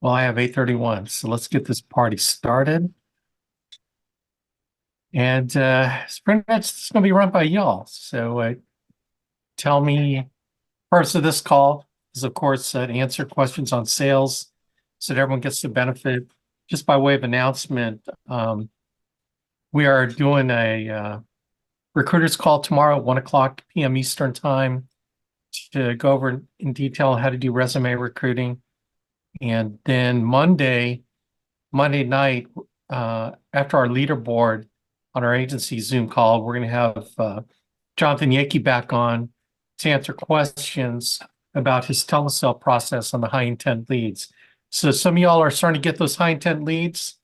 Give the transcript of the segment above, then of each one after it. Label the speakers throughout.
Speaker 1: Well, I have 8:31, so let's get this party started. And Sprint Net's is going to be run by y'all. So tell me, first of this call is, of course, to answer questions on sales so that everyone gets the benefit. Just by way of announcement, we are doing a recruiter's call tomorrow at 1 o'clock p.m. Eastern Time to go over in detail how to do resume recruiting. And then Monday night, after our leaderboard on our agency Zoom call, we're going to have Jonathan Yankee back on to answer questions about his telesale process on the high intent leads. So some of y'all are starting to get those high intent leads.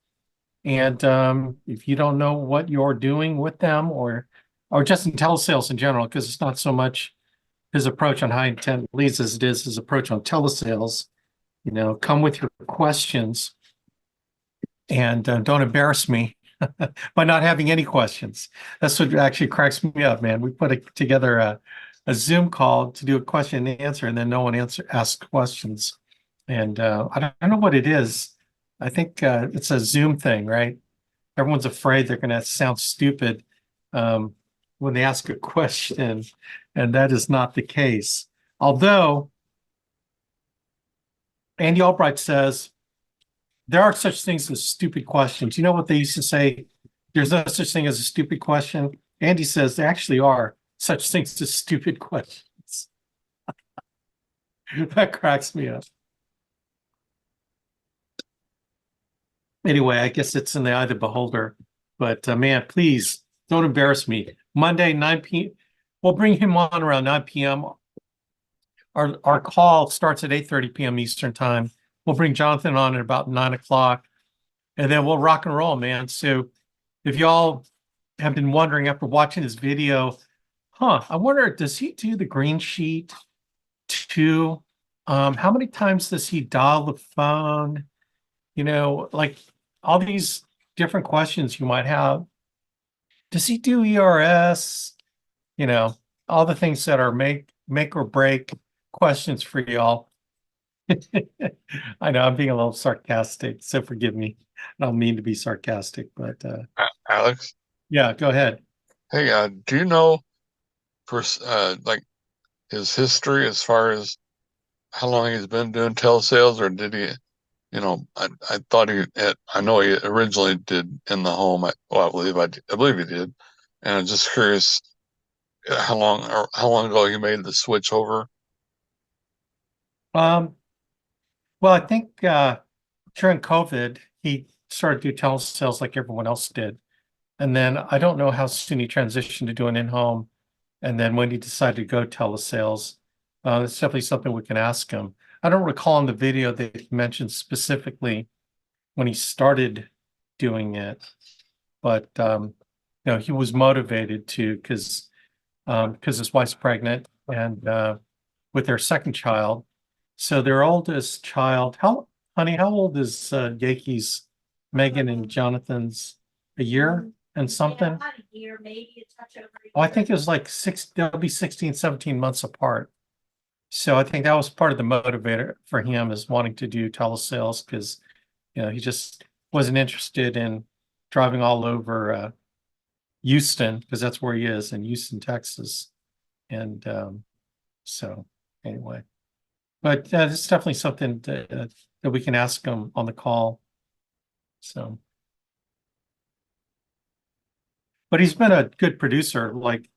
Speaker 1: And if you don't know what you're doing with them or just in telesales in general, because it's not so much his approach on high intent leads as it is his approach on telesales, come with your questions and don't embarrass me by not having any questions. That's what actually cracks me up, man. We put together a Zoom call to do a question and answer, and then no one asks questions. And I don't know what it is. I think it's a Zoom thing, right? Everyone's afraid they're going to sound stupid when they ask a question, and that is not the case. Although Andy Albright says, there are such things as stupid questions. You know what they used to say? There's no such thing as a stupid question. Andy says there actually are such things as stupid questions. That cracks me up. Anyway, I guess it's in the eye of the beholder. But man, please don't embarrass me. Monday, 9 p.m. We'll bring him on around 9 p.m. Our call starts at 8:30 p.m. Eastern Time. We'll bring Jonathan on at about 9 o'clock, and then we'll rock and roll, man. So if y'all have been wondering after watching this video, I wonder, does he do the green sheet too? How many times does he dial the phone? Like all these different questions you might have. Does he do ERS? All the things that are make or break questions for y'all. I know I'm being a little sarcastic, so forgive me. I don't mean to be sarcastic, but
Speaker 2: Alex,
Speaker 1: yeah, go ahead.
Speaker 2: hey, do you know for like his history as far as how long he's been doing telesales, or did he? I thought I know he originally did in the home. I believe he did, and I'm just curious how long ago he made the switch over.
Speaker 1: Um, well, I think during COVID, he started to do telesales like everyone else did. And then I don't know how soon he transitioned to doing in-home. And then when he decided to go telesales, it's definitely something we can ask him. I don't recall in the video that he mentioned specifically when he started doing it, but he was motivated to because his wife's pregnant and with their second child. So their oldest child, how old is Yankees, Megan and Jonathan's? A year and something?
Speaker 3: About a year, maybe a touch over a
Speaker 1: Oh, I
Speaker 3: year.
Speaker 1: think it was like they'll be 16, 17 months apart. So I think that was part of the motivator for him is wanting to do telesales because, he just wasn't interested in driving all over Houston because that's where he is in Houston, Texas. And so anyway, but it's definitely something that we can ask him on the call. So, but he's been a good producer. Like,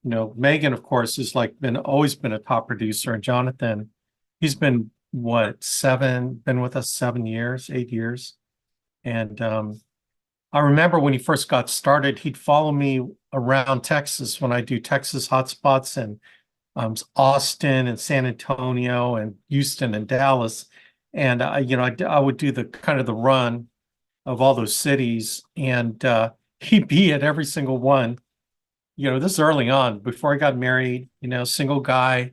Speaker 1: Megan, of course, is like always been a top producer, and Jonathan, he's been been with us 7 years, 8 years. And I remember when he first got started, he'd follow me around Texas when I do Texas hotspots and Austin and San Antonio and Houston and Dallas. And I would do the kind of the run of all those cities, and he'd be at every single one. This is early on before I got married. Single guy,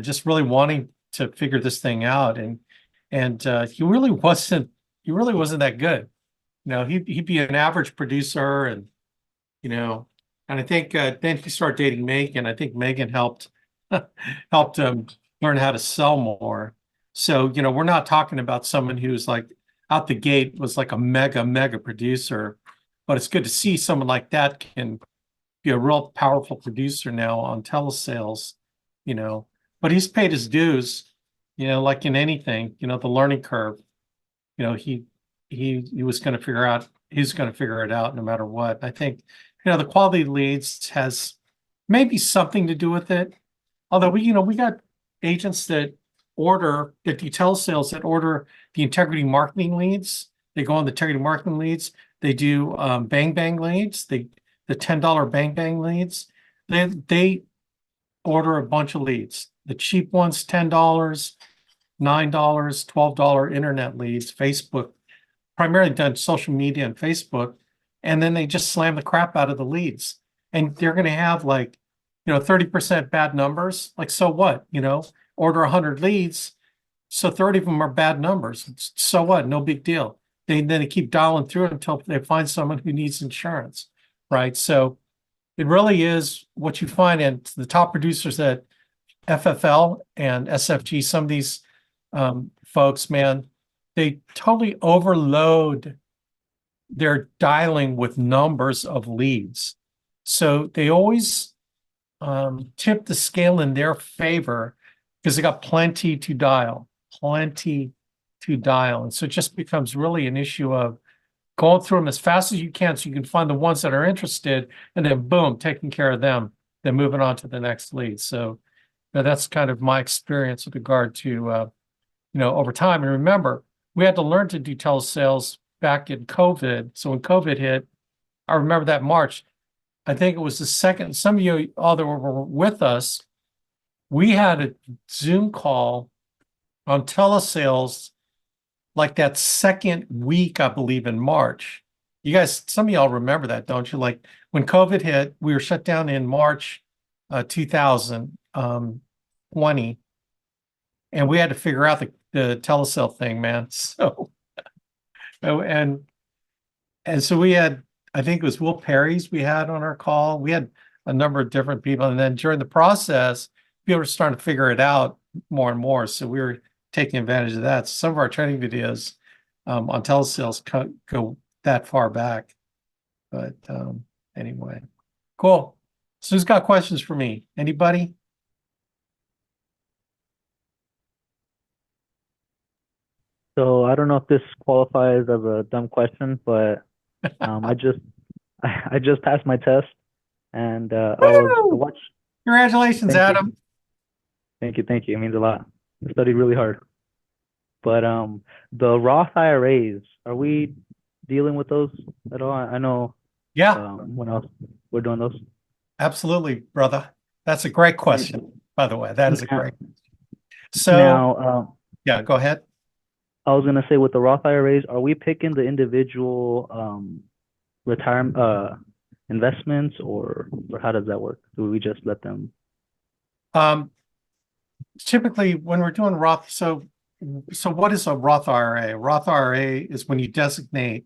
Speaker 1: just really wanting to figure this thing out, and he really wasn't that good. He'd be an average producer, and I think then he started dating Megan. I think Megan helped him learn how to sell more. So, we're not talking about someone who's like out the gate was like a mega producer, but it's good to see someone like that can be a real powerful producer now on telesales, you know. But he's paid his dues, like in anything, the learning curve, he was going to figure out, he's going to figure it out no matter what. I think, the quality leads has maybe something to do with it. Although we got agents that do telesales that order the integrity marketing leads. They go on the integrity marketing leads. They do bang bang leads. The $10 bang bang leads. They order a bunch of leads. The cheap ones, $10, $9, $12 internet leads, Facebook, primarily done social media and Facebook, and then they just slam the crap out of the leads. And they're going to have 30% bad numbers. Like, so what? Order 100 leads, so 30 of them are bad numbers. So what? No big deal. Then they keep dialing through it until they find someone who needs insurance, right? So it really is what you find in the top producers at FFL and SFG. Some of these folks, man, they totally overload their dialing with numbers of leads. So they always tip the scale in their favor because they got plenty to dial. And so it just becomes really an issue of going through them as fast as you can so you can find the ones that are interested, and then boom, taking care of them, then moving on to the next lead. So that's kind of my experience with regard to over time. And remember, we had to learn to do telesales back in COVID. So when COVID hit, I remember that March, I think it was the second, some of you all that were with us, we had a Zoom call on telesales like that second week, I believe, in March. You guys, some of y'all remember that, don't you? Like when COVID hit, we were shut down in March 2020, and we had to figure out the telesale thing, man. So, and so we had, I think it was Will Perry's we had on our call. We had a number of different people. And then during the process, people were starting to figure it out more and more. So we were taking advantage of that. Some of our training videos on telesales go that far back. But anyway, cool. So who's got questions for me? Anybody?
Speaker 4: So I don't know if this qualifies as a dumb question, but I just passed my test, and I watched.
Speaker 1: Congratulations,
Speaker 4: Thank you.
Speaker 1: Adam.
Speaker 4: Thank you. It means a lot. I studied really hard. But the Roth IRAs, are we dealing with those at all? I know.
Speaker 1: Yeah,
Speaker 4: when else we're doing those?
Speaker 1: absolutely, brother. That's a great question, by the way. That is a great. So
Speaker 4: Now,
Speaker 1: yeah, go ahead.
Speaker 4: I was gonna say with the Roth IRAs, are we picking the individual retirement investments, or how does that work? Do we just let them?
Speaker 1: Typically, when we're doing Roth, so what is a Roth IRA? A Roth IRA is when you designate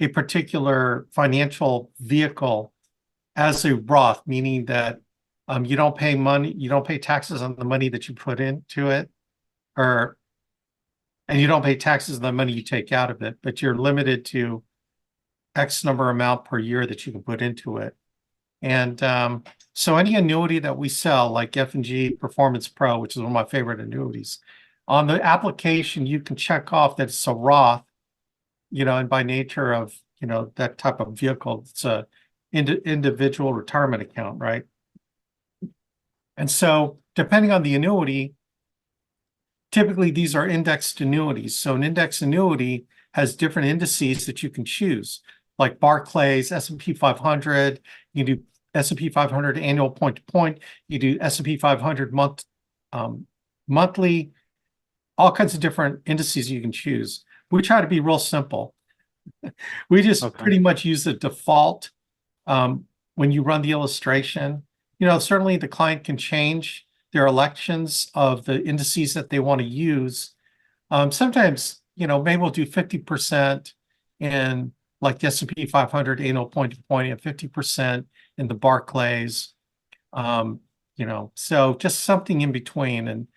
Speaker 1: a particular financial vehicle as a Roth, meaning that you don't pay money, you don't pay taxes on the money that you put into it, and you don't pay taxes on the money you take out of it, but you're limited to X number amount per year that you can put into it. And so any annuity that we sell, like F&G Performance Pro, which is one of my favorite annuities, on the application, you can check off that it's a Roth, and by nature of, that type of vehicle, it's a individual retirement account, right? And so depending on the annuity, typically these are indexed annuities. So an indexed annuity has different indices that you can choose, like Barclays, S&P 500. You can do S&P 500 annual point to point. You do S&P 500 monthly, all kinds of different indices you can choose. We try to be real simple. We just pretty much use the default when you run the illustration. Certainly the client can change their elections of the indices that they want to use. Sometimes, maybe we'll do 50% in like the S&P 500 annual point to point and 50% in the Barclays, so just something in between. And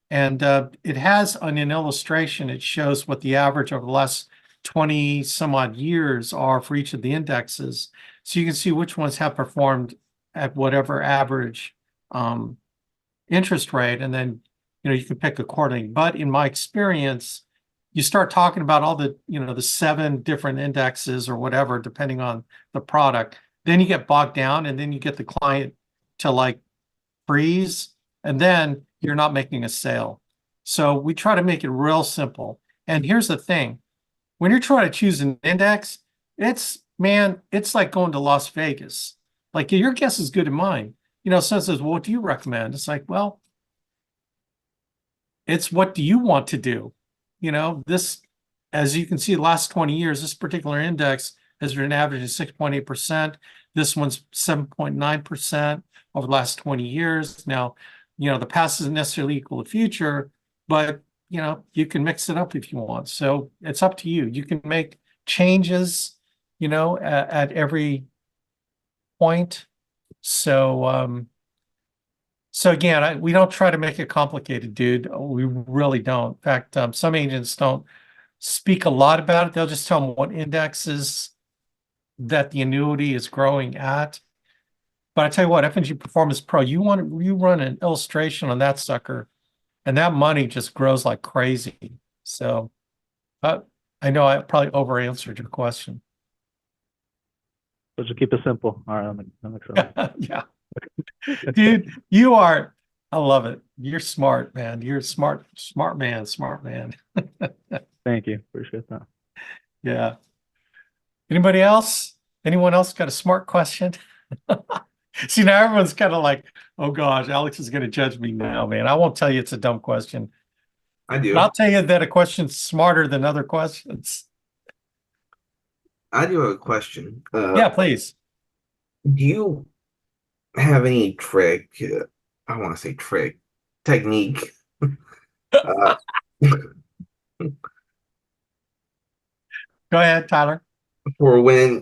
Speaker 1: And it has on an illustration, it shows what the average over the last 20 some odd years are for each of the indexes. So you can see which ones have performed at whatever average interest rate, and then you can pick accordingly. But in my experience, you start talking about all the the 7 different indexes or whatever, depending on the product. Then you get bogged down, and then you get the client to like freeze, and then you're not making a sale. So we try to make it real simple. And here's the thing: when you're trying to choose an index, it's like going to Las Vegas. Like your guess is good as mine. Someone says, well, what do you recommend? It's like, well, it's what do you want to do? This, as you can see, the last 20 years, this particular index has been averaging 6.8%. This one's 7.9% over the last 20 years. Now, the past isn't necessarily equal to future, but you can mix it up if you want. So it's up to you. You can make changes, at every point. So again, we don't try to make it complicated, dude. We really don't. In fact, some agents don't speak a lot about it. They'll just tell them what indexes that the annuity is growing at. But I tell you what, F&G Performance Pro, you run an illustration on that sucker, and that money just grows like crazy. So I know I probably over answered your question.
Speaker 4: So just keep it simple. All right, that makes sense.
Speaker 1: Yeah. Dude, I love it. You're smart, man. You're smart man.
Speaker 4: Thank you. Appreciate that.
Speaker 1: Yeah. Anybody else? Anyone else got a smart question? See, now everyone's kind of like, oh gosh, Alex is going to judge me now, man. I won't tell you it's a dumb question.
Speaker 5: I do.
Speaker 1: But I'll tell you that a question's smarter than other questions.
Speaker 5: I do have a question.
Speaker 1: Yeah, please.
Speaker 5: Do you have any trick? I want to say trick technique. uh,
Speaker 1: Go ahead, Tyler.
Speaker 5: for when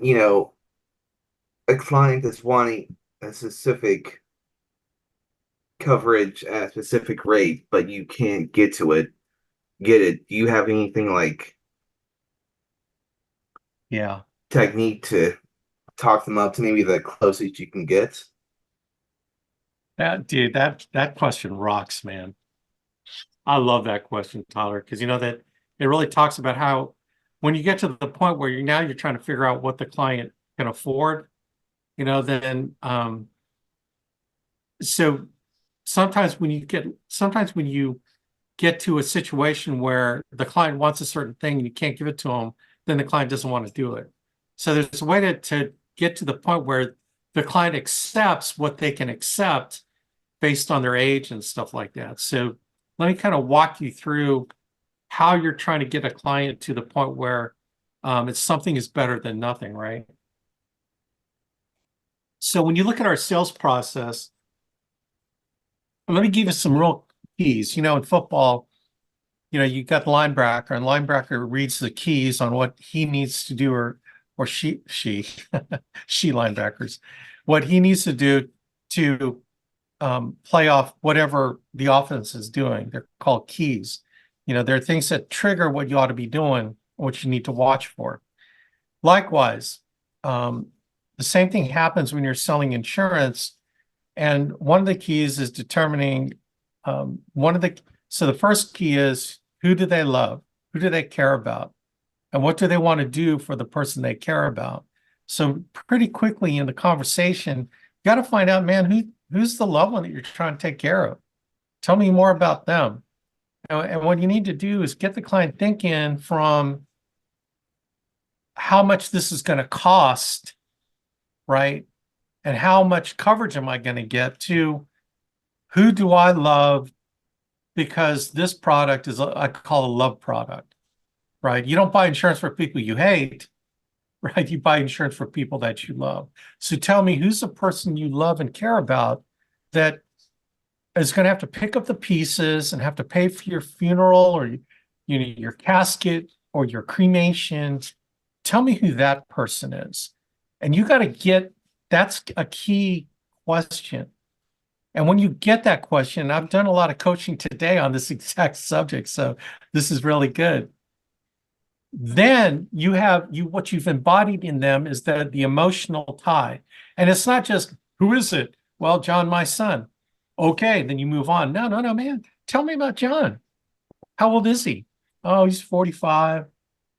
Speaker 5: a client is wanting a specific coverage at a specific rate, but you can't get it. Do you have anything like
Speaker 1: Yeah.
Speaker 5: technique to talk them up to maybe the closest you can get?
Speaker 1: Dude, that question rocks, man. I love that question, Tyler, because that it really talks about how when you get to the point where you're trying to figure out what the client can afford, then so sometimes when you get to a situation where the client wants a certain thing and you can't give it to them, then the client doesn't want to do it. So there's a way to get to the point where the client accepts what they can accept based on their age and stuff like that. So let me kind of walk you through how you're trying to get a client to the point where it's something is better than nothing, right? So when you look at our sales process, let me give you some real keys. In football, you got the linebacker, and linebacker reads the keys on what he needs to do, or she linebackers, what he needs to do to play off whatever the offense is doing. They're called keys. There are things that trigger what you ought to be doing, what you need to watch for. Likewise, the same thing happens when you're selling insurance. And one of the keys is determining so the first key is, who do they love? Who do they care about? And what do they want to do for the person they care about? So pretty quickly in the conversation, you got to find out, man, who's the loved one that you're trying to take care of? Tell me more about them. And what you need to do is get the client thinking from how much this is going to cost, right? And how much coverage am I going to get, to who do I love? Because this product is, I call a love product, right? You don't buy insurance for people you hate, right? You buy insurance for people that you love. So tell me, who's the person you love and care about that is going to have to pick up the pieces and have to pay for your funeral, or your casket, or your cremation? Tell me who that person is. And you got to that's a key question. And when you get that question, I've done a lot of coaching today on this exact subject, so this is really good. Then what you've embodied in them is the emotional tie. And it's not just, who is it? Well, John, my son. Okay, then you move on. No, man. Tell me about John. How old is he? Oh, he's 45.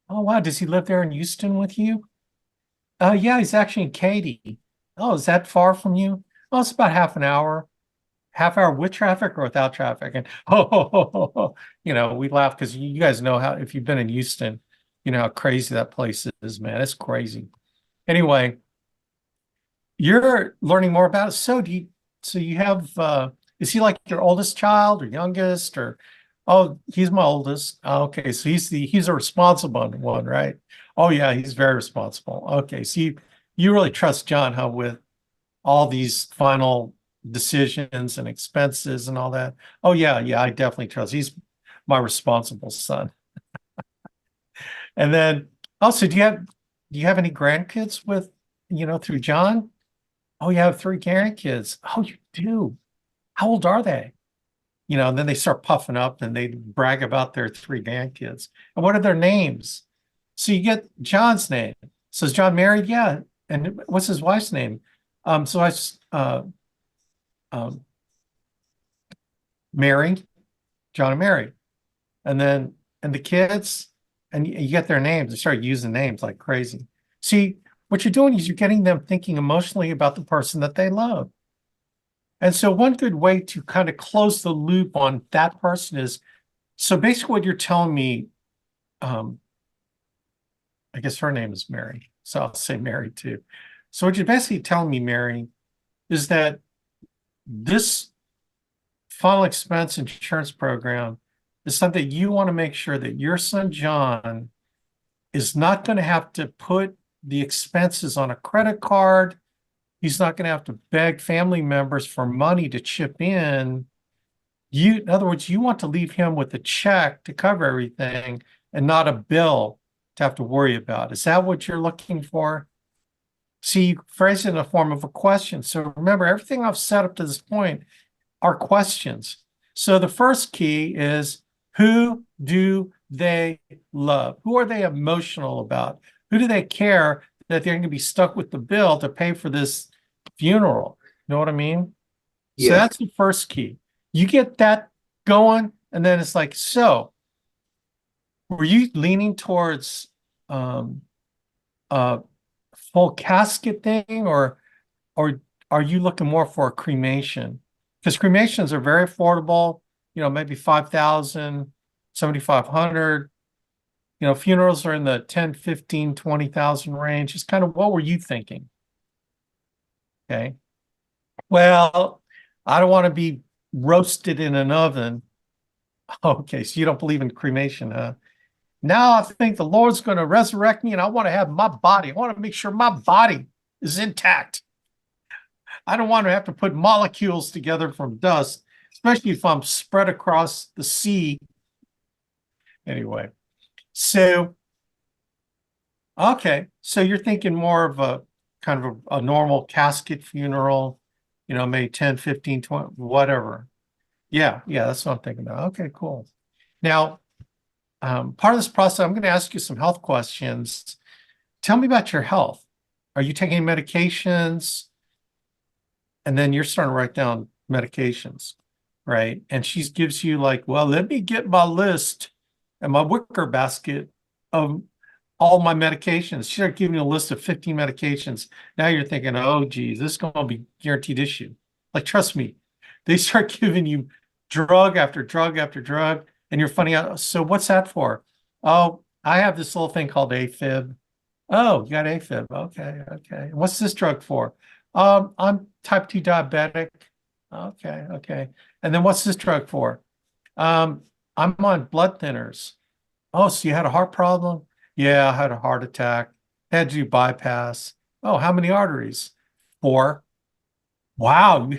Speaker 1: Oh, wow. Does he live there in Houston with you? Yeah, he's actually in Katy. Oh, is that far from you? Oh, it's about half an hour. Half hour with traffic or without traffic? And we laugh because you guys know how, if you've been in Houston, you know how crazy that place is, man. It's crazy. Anyway, you're learning more about it. So you have, is he like your oldest child or youngest or, oh, he's my oldest. Oh, okay. So he's a responsible one, right? Oh yeah, he's very responsible. Okay. So you really trust John, huh, with all these final decisions and expenses and all that. Oh yeah, I definitely trust. He's my responsible son. And then also, do you have any grandkids with, through John? Oh, you have 3 grandkids. Oh, you do. How old are they? And then they start puffing up and they brag about their 3 grandkids. And what are their names? So you get John's name. So is John married? Yeah. And what's his wife's name? Mary, John and Mary. And the kids, and you get their names, they start using names like crazy. See, what you're doing is you're getting them thinking emotionally about the person that they love. And so one good way to kind of close the loop on that person is, so basically what you're telling me, I guess her name is Mary, so I'll say Mary too. So what you're basically telling me, Mary, is that this final expense insurance program is something you want to make sure that your son John is not going to have to put the expenses on a credit card. He's not going to have to beg family members for money to chip in. In other words, you want to leave him with a check to cover everything and not a bill to have to worry about. Is that what you're looking for? See, phrase it in the form of a question. So remember, everything I've set up to this point are questions. So the first key is, who do they love? Who are they emotional about? Who do they care that they're going to be stuck with the bill to pay for this funeral? You know what I mean? So
Speaker 5: Yeah.
Speaker 1: that's the first key. You get that going, and then it's like, so were you leaning towards a full casket thing, or are you looking more for a cremation? Because cremations are very affordable, maybe 5,000, 7,500. Funerals are in the 10, 15, 20,000 range. It's kind of, what were you thinking? Okay. Well, I don't want to be roasted in an oven. Okay, so you don't believe in cremation, huh? Now I think the Lord's going to resurrect me and I want to have my body. I want to make sure my body is intact. I don't want to have to put molecules together from dust, especially if I'm spread across the sea. Anyway, so, okay, so you're thinking more of a kind of a normal casket funeral, maybe 10, 15, 20, whatever. Yeah, that's what I'm thinking about. Okay, cool. Now, part of this process, I'm going to ask you some health questions. Tell me about your health. Are you taking medications? And then you're starting to write down medications, right? And she gives you like, well, let me get my list and my wicker basket of all my medications. She started giving you a list of 15 medications. Now you're thinking, oh, geez, this is going to be guaranteed issue. Like, trust me, they start giving you drug after drug after drug, and you're finding out, so what's that for? Oh, I have this little thing called AFib. Oh, you got AFib. Okay. What's this drug for? I'm type 2 diabetic. Okay. And then what's this drug for? I'm on blood thinners. Oh, so you had a heart problem? Yeah, I had a heart attack. Had to do bypass. Oh, how many arteries? 4. Wow,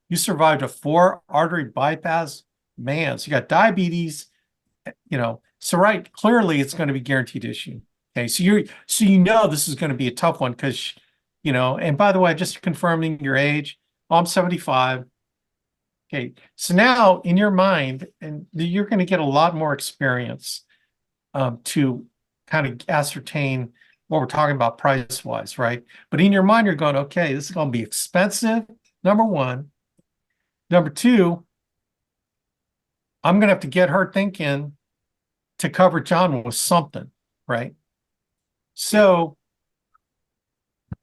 Speaker 1: you survived a 4 artery bypass? Man, so you got diabetes, so right, clearly it's going to be guaranteed issue. Okay, so this is going to be a tough one, because and by the way, just confirming your age, I'm 75. Okay, so now in your mind, and you're going to get a lot more experience to kind of ascertain what we're talking about price wise, right? But in your mind, you're going, okay, this is going to be expensive. Number one. Number two, I'm going to have to get her thinking to cover John with something, right? So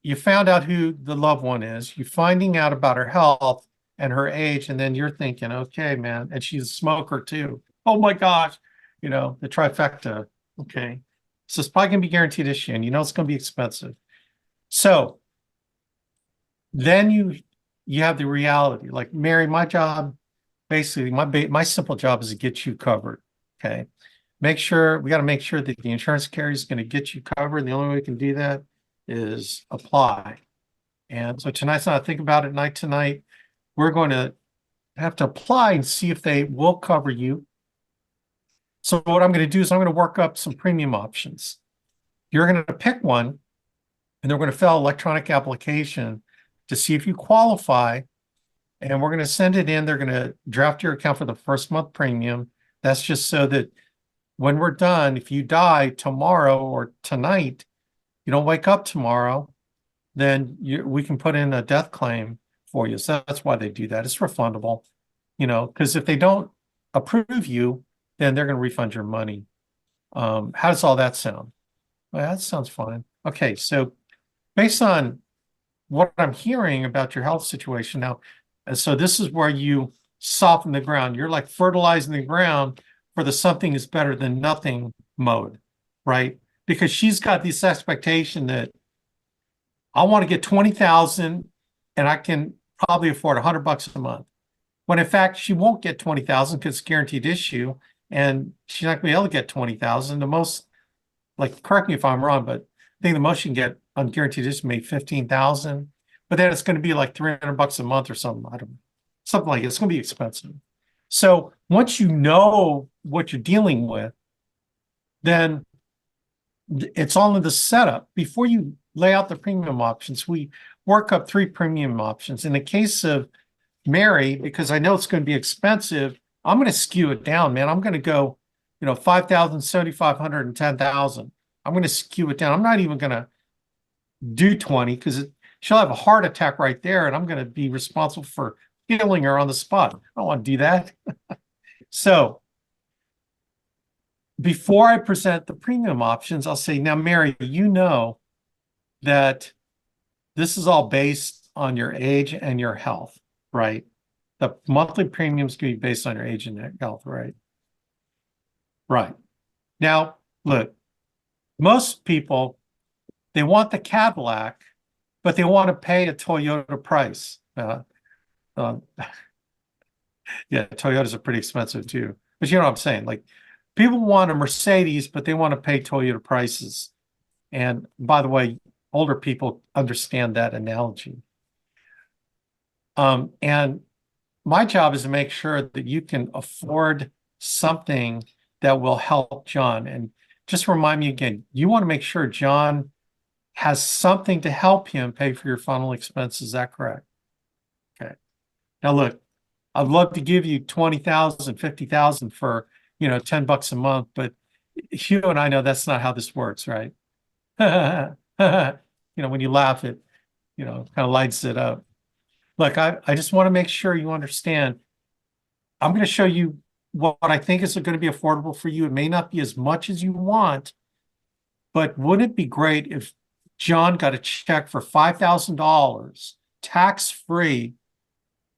Speaker 1: you found out who the loved one is, you're finding out about her health and her age, and then you're thinking, okay, man, and she's a smoker too. Oh my gosh, the trifecta. Okay. So it's probably gonna be guaranteed issue, and it's gonna be expensive. So then you have the reality. Like, Mary, my job, basically, my simple job is to get you covered. Okay. We got to make sure that the insurance carrier is going to get you covered. And the only way we can do that is apply. And so tonight's not a think about it night tonight. We're going to have to apply and see if they will cover you. So what I'm going to do is I'm going to work up some premium options. You're going to pick one, and they're going to fill an electronic application to see if you qualify. And we're going to send it in. They're going to draft your account for the first month premium. That's just so that when we're done, if you die tomorrow or tonight, you don't wake up tomorrow, then we can put in a death claim for you. So that's why they do that. It's refundable, because if they don't approve you, then they're going to refund your money. How does all that sound? Well, that sounds fine. Okay, so based on what I'm hearing about your health situation now, so this is where you soften the ground. You're like fertilizing the ground for the something is better than nothing mode, right? Because she's got this expectation that I want to get 20,000 and I can probably afford $100 a month. When in fact, she won't get 20,000 because it's guaranteed issue, and she's not going to be able to get 20,000. The most, like, correct me if I'm wrong, but I think the most you can get on guaranteed issue maybe 15,000, but then it's going to be like $300 a month or something. I don't know. Something like it. It's going to be expensive. So once you know what you're dealing with, then it's all in the setup. Before you lay out the premium options, we work up 3 premium options. In the case of Mary, because I know it's going to be expensive, I'm going to skew it down, man. I'm going to go, 5,000, 7,500, and 10,000. I'm going to skew it down. I'm not even going to do 20 because she'll have a heart attack right there, and I'm going to be responsible for killing her on the spot. I don't want to do that. So before I present the premium options, I'll say, now, Mary, you know that this is all based on your age and your health, right? The monthly premiums can be based on your age and your health, right? Right. Now, look, most people, they want the Cadillac, but they want to pay a Toyota price. Yeah, Toyotas are pretty expensive too. But you know what I'm saying? Like, people want a Mercedes, but they want to pay Toyota prices. And by the way, older people understand that analogy. And my job is to make sure that you can afford something that will help John. And just remind me again, you want to make sure John has something to help him pay for your final expenses. Is that correct? Okay. Now look, I'd love to give you 20,000, 50,000 for, $10 a month, but you and I know that's not how this works, right? When you laugh, it, kind of lights it up. Look, I just want to make sure you understand. I'm going to show you what I think is going to be affordable for you. It may not be as much as you want, but wouldn't it be great if John got a check for $5,000 tax-free?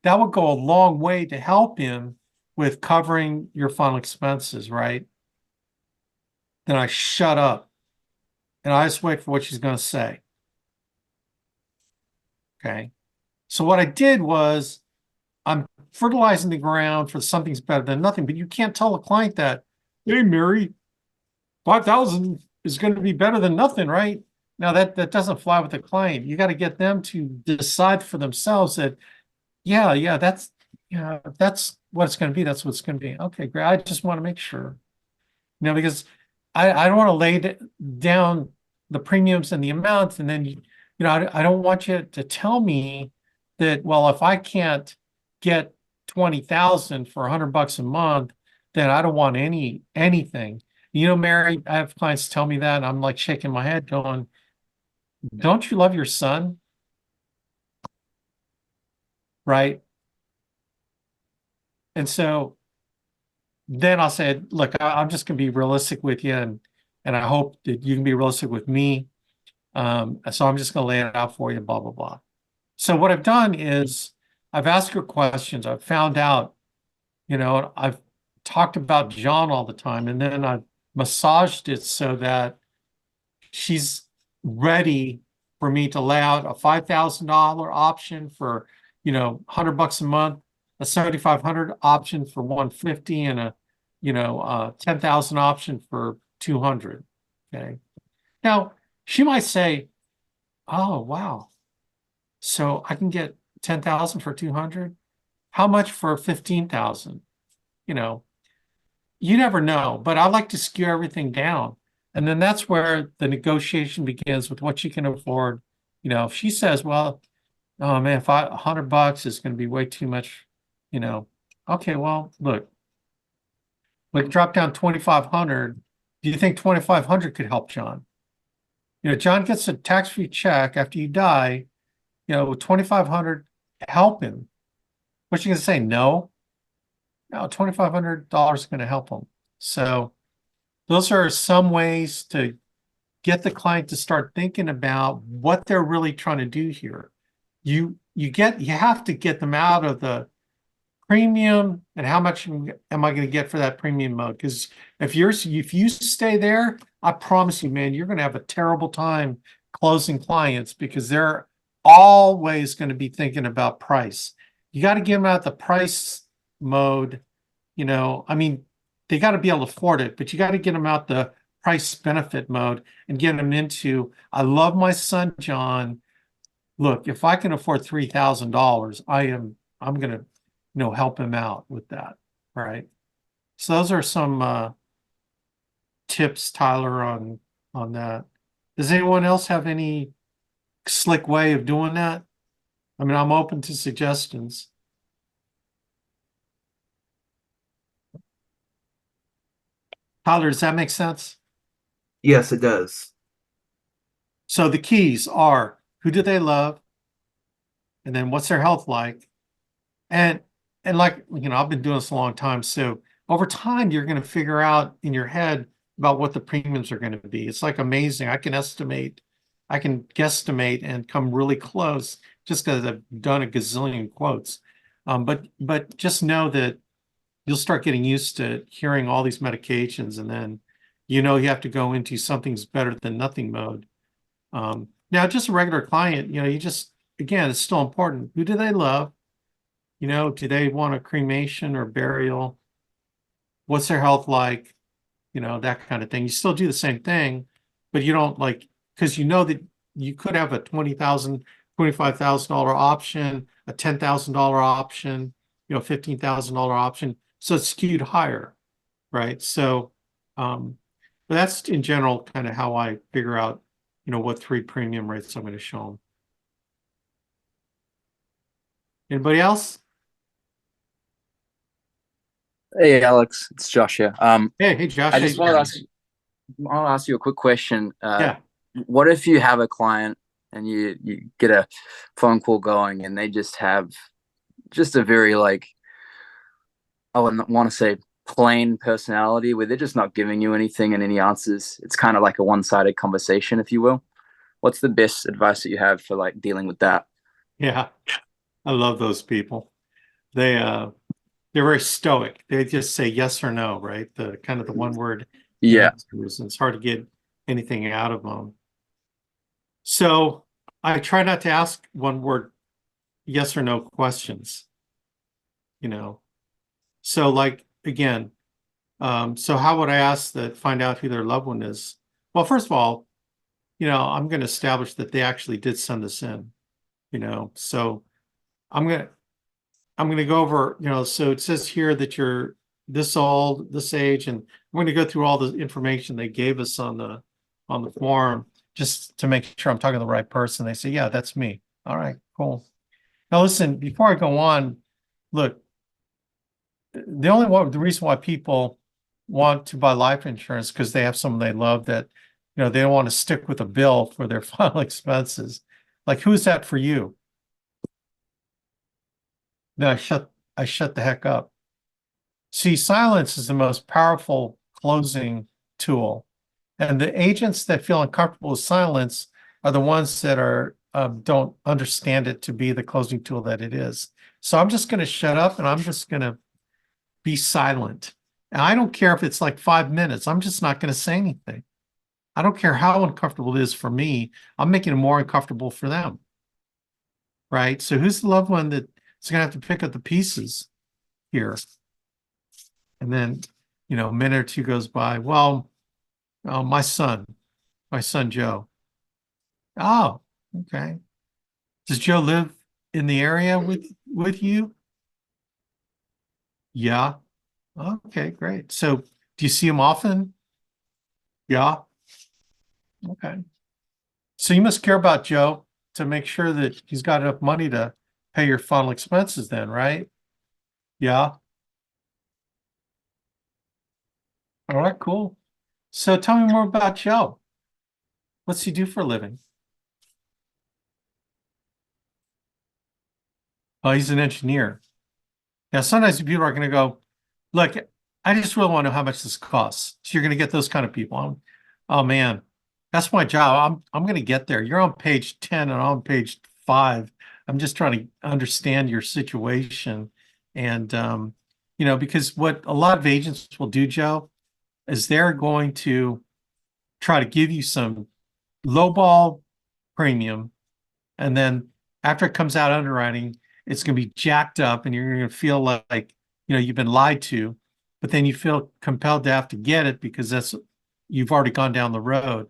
Speaker 1: That would go a long way to help him with covering your final expenses, right? Then I shut up and I just wait for what she's going to say. Okay. So what I did was I'm fertilizing the ground for something's better than nothing, but you can't tell a client that, hey, Mary, 5,000 is going to be better than nothing, right? Now that doesn't fly with the client. You got to get them to decide for themselves that, yeah, that's what it's going to be. That's what it's going to be. Okay, great. I just want to make sure, because I don't want to lay down the premiums and the amounts, and then I don't want you to tell me that, well, if I can't get 20,000 for $100 a month, then I don't want anything. You know, Mary, I have clients tell me that, and I'm like shaking my head going, don't you love your son? Right? And so then I'll say, look, I'm just going to be realistic with you, and I hope that you can be realistic with me. So I'm just going to lay it out for you, blah, blah, blah. So what I've done is I've asked her questions. I've found out, you know, I've talked about John all the time, and then I've massaged it so that she's ready for me to lay out a $5,000 option for, you know, $100 a month, a 7,500 option for 150, and a, you know, 10,000 option for 200. Okay. Now she might say, oh, wow. So I can get 10,000 for 200. How much for 15,000? You know, you never know, but I like to skew everything down. And then that's where the negotiation begins with what you can afford. You know, if she says, well, oh man, $100 is going to be way too much, you know, okay, well, look, we can drop down 2,500. Do you think 2,500 could help John? You know, John gets a tax-free check after you die, you know, with 2,500, help him. What you going to say? No, $2,500 is going to help him. So those are some ways to get the client to start thinking about what they're really trying to do here. You have to get them out of the premium and how much am I going to get for that premium mode? Because if you stay there, I promise you, man, you're going to have a terrible time closing clients because they're always going to be thinking about price. You got to get them out the price mode. You know, I mean, they got to be able to afford it, but you got to get them out the price benefit mode and get them into, I love my son, John. Look, if I can afford $3,000, I'm going to, you know, help him out with that. All right. So those are some tips, Tyler, on that. Does anyone else have any slick way of doing that? I mean, I'm open to suggestions. Tyler, does that make sense?
Speaker 5: Yes, it does.
Speaker 1: So the keys are, who do they love? And then what's their health like? And like, you know, I've been doing this a long time. So over time, you're going to figure out in your head about what the premiums are going to be. It's like amazing. I can guesstimate and come really close just because I've done a gazillion quotes. But just know that you'll start getting used to hearing all these medications, and then you know you have to go into something's better than nothing mode. Now, just a regular client, you know, again, it's still important. Who do they love? You know, do they want a cremation or burial? What's their health like? You know, that kind of thing. You still do the same thing, but you don't because you know that you could have a $20,000, $25,000 option, a $10,000 option, you know, $15,000 option. So it's skewed higher, right? So, but that's in general kind of how I figure out, you know, what 3 premium rates I'm going to show them. Anybody else?
Speaker 6: Hey Alex, it's Josh here.
Speaker 1: Hey, Josh.
Speaker 6: I just want to ask you a quick question.
Speaker 1: Yeah.
Speaker 6: What if you have a client and you get a phone call going and they just have just a very I wouldn't want to say plain personality where they're just not giving you anything and any answers. It's kind of like a one-sided conversation, if you will. What's the best advice that you have for dealing with that?
Speaker 1: Yeah, I love those people. They're very stoic. They just say yes or no, right? The kind of the one word
Speaker 6: Yeah.
Speaker 1: answers, and it's hard to get anything out of them. So I try not to ask one word yes or no questions, you know. So again, so how would I find out who their loved one is? Well, first of all, you know, I'm going to establish that they actually did send this in, you know. So I'm going to go over, you know, so it says here that you're this old, this age, and I'm going to go through all the information they gave us on the form just to make sure I'm talking to the right person. They say, yeah, that's me. All right, cool. Now listen, before I go on, look, the reason why people want to buy life insurance because they have someone they love that, they don't want to stick with a bill for their final expenses. Like, who's that for you? Then I shut the heck up. See, silence is the most powerful closing tool. And the agents that feel uncomfortable with silence are the ones that don't understand it to be the closing tool that it is. So I'm just going to shut up and I'm just going to be silent. And I don't care if it's like 5 minutes. I'm just not going to say anything. I don't care how uncomfortable it is for me. I'm making it more uncomfortable for them. Right? So who's the loved one that's going to have to pick up the pieces here? And then, a minute or two goes by. Well, my son Joe. Oh, okay. Does Joe live in the area with you? Yeah. Okay, great. So do you see him often? Yeah. Okay. So you must care about Joe to make sure that he's got enough money to pay your final expenses then, right? Yeah. All right, cool. So tell me more about Joe. What's he do for a living? Oh, he's an engineer. Now, sometimes people are going to go, look, I just really want to know how much this costs. So you're going to get those kind of people. Oh man, that's my job. I'm going to get there. You're on page 10 and I'm on page 5. I'm just trying to understand your situation. And, because what a lot of agents will do, Joe, is they're going to try to give you some lowball premium. And then after it comes out underwriting, it's going to be jacked up and you're going to feel like, you've been lied to, but then you feel compelled to have to get it because you've already gone down the road.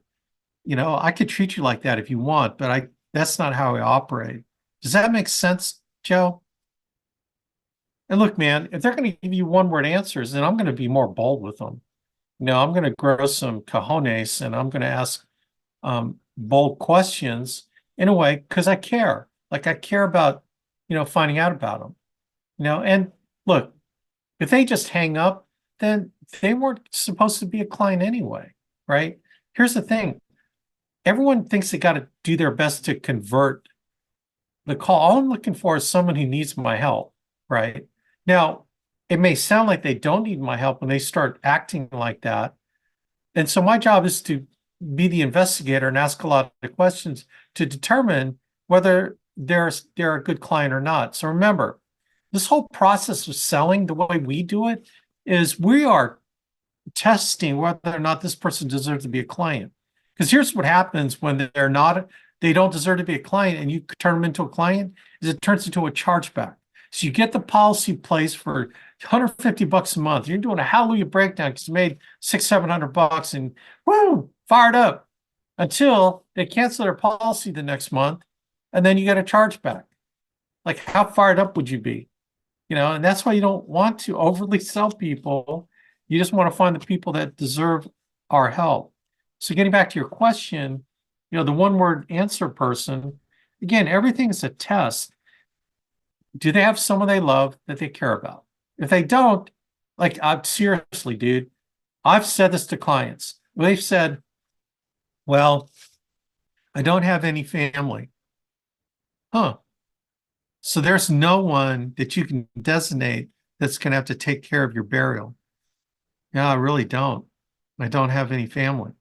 Speaker 1: I could treat you like that if you want, but that's not how I operate. Does that make sense, Joe? And look, man, if they're going to give you one-word answers, then I'm going to be more bold with them. I'm going to grow some cojones and I'm going to ask bold questions in a way because I care. Like I care about, finding out about them. And look, if they just hang up, then they weren't supposed to be a client anyway, right? Here's the thing. Everyone thinks they got to do their best to convert the call. All I'm looking for is someone who needs my help, right? Now, it may sound like they don't need my help when they start acting like that. And so my job is to be the investigator and ask a lot of questions to determine whether they're a good client or not. So remember, this whole process of selling, the way we do it, is we are testing whether or not this person deserves to be a client. Because here's what happens when they don't deserve to be a client and you turn them into a client, is it turns into a chargeback. So you get the policy placed for $150 a month. You're doing a hallelujah breakdown because you made $600-700 and woo, fired up until they cancel their policy the next month, and then you get a chargeback. Like, how fired up would you be? And that's why you don't want to overly sell people. You just want to find the people that deserve our help. So getting back to your question, the one-word answer person, again, everything is a test. Do they have someone they love that they care about? If they don't, seriously, dude, I've said this to clients. They've said, well, I don't have any family. Huh. So there's no one that you can designate that's going to have to take care of your burial. Yeah, I really don't. I don't have any family.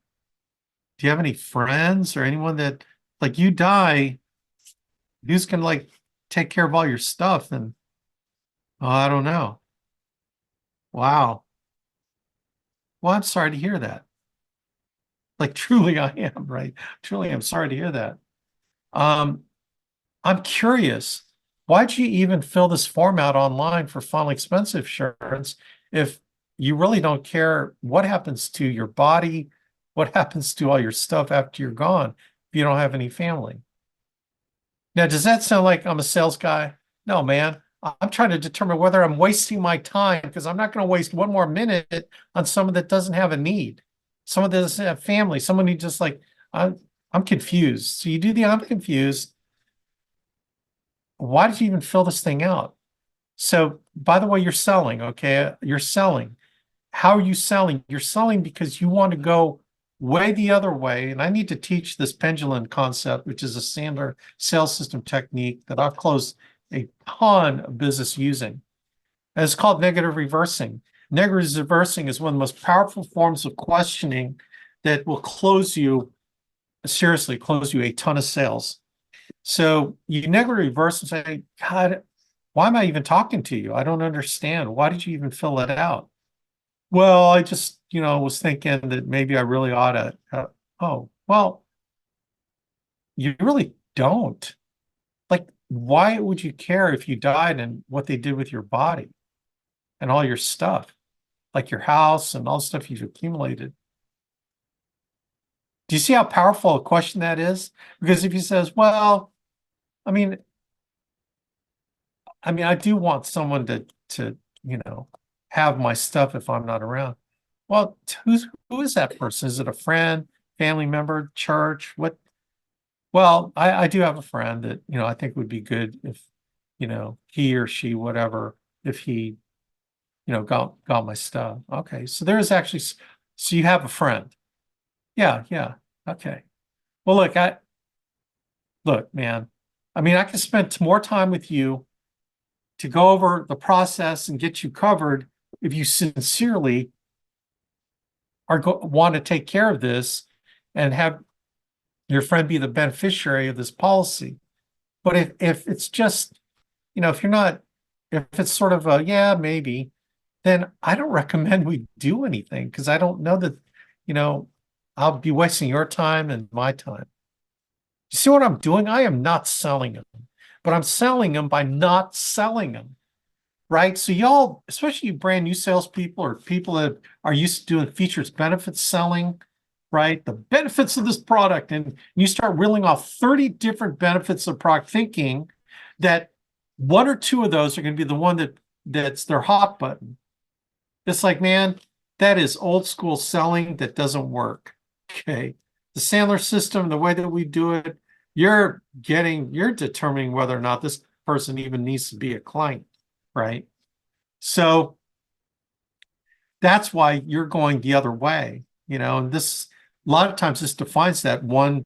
Speaker 1: Do you have any friends or anyone that, like, you die, who's going to take care of all your stuff? And I don't know. Wow. Well, I'm sorry to hear that. Truly I am, right? Truly, I'm sorry to hear that. I'm curious, why'd you even fill this form out online for final expense insurance if you really don't care what happens to your body, what happens to all your stuff after you're gone if you don't have any family? Now, does that sound like I'm a sales guy? No, man. I'm trying to determine whether I'm wasting my time because I'm not going to waste one more minute on someone that doesn't have a need, someone that doesn't have family, someone who just I'm confused. So you do the I'm confused. Why did you even fill this thing out? So by the way, you're selling, okay? You're selling. How are you selling? You're selling because you want to go way the other way. And I need to teach this pendulum concept, which is a Sandler sales system technique that I've closed a ton of business using. And it's called negative reversing. Negative reversing is one of the most powerful forms of questioning that will close you, seriously, close you a ton of sales. So you negative reverse and say, God, why am I even talking to you? I don't understand. Why did you even fill it out? Well, I just, was thinking that maybe I really ought to. Oh, well, you really don't. Like, why would you care if you died and what they did with your body and all your stuff, like your house and all the stuff you've accumulated? Do you see how powerful a question that is? Because if he says, well, I mean, I do want someone to, have my stuff if I'm not around. Well, who is that person? Is it a friend, family member, church? What? Well, I do have a friend that, I think would be good if, he or she, whatever, if he, got my stuff. Okay. So there is actually, so you have a friend. Yeah. Yeah. Okay. Well, look, man, I can spend more time with you to go over the process and get you covered if you sincerely want to take care of this and have your friend be the beneficiary of this policy. But if it's just, if you're not, if it's sort of a, yeah, maybe, then I don't recommend we do anything because I don't know that, I'll be wasting your time and my time. You see what I'm doing? I am not selling them, but I'm selling them by not selling them. Right. So y'all, especially you brand new salespeople or people that are used to doing features benefits selling, right? The benefits of this product, and you start reeling off 30 different benefits of product, thinking that one or two of those are going to be the one that's their hot button. It's like, man, that is old school selling that doesn't work. Okay. The Sandler system, the way that we do it, you're determining whether or not this person even needs to be a client. Right. So that's why you're going the other way, and this, a lot of times this defines that one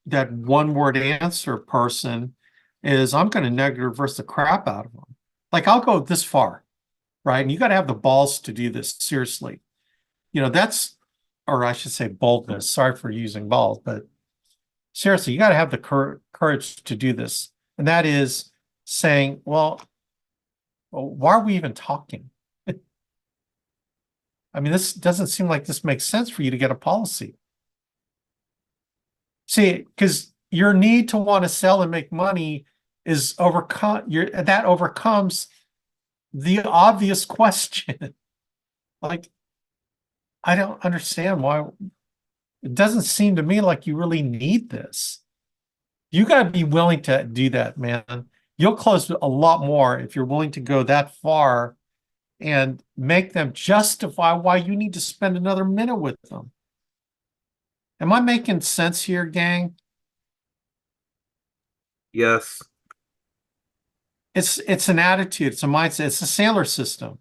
Speaker 1: word answer person is I'm going to negative reverse the crap out of them. Like I'll go this far, right? And you got to have the balls to do this seriously. Or I should say boldness. Sorry for using balls, but seriously, you got to have the courage to do this. And that is saying, well, why are we even talking? This doesn't seem like this makes sense for you to get a policy. See, because your need to want to sell and make money is that overcomes the obvious question. Like, I don't understand why. It doesn't seem to me like you really need this. You got to be willing to do that, man. You'll close a lot more if you're willing to go that far and make them justify why you need to spend another minute with them. Am I making sense here, gang?
Speaker 5: Yes.
Speaker 1: It's an attitude, it's a mindset, it's a Sandler system.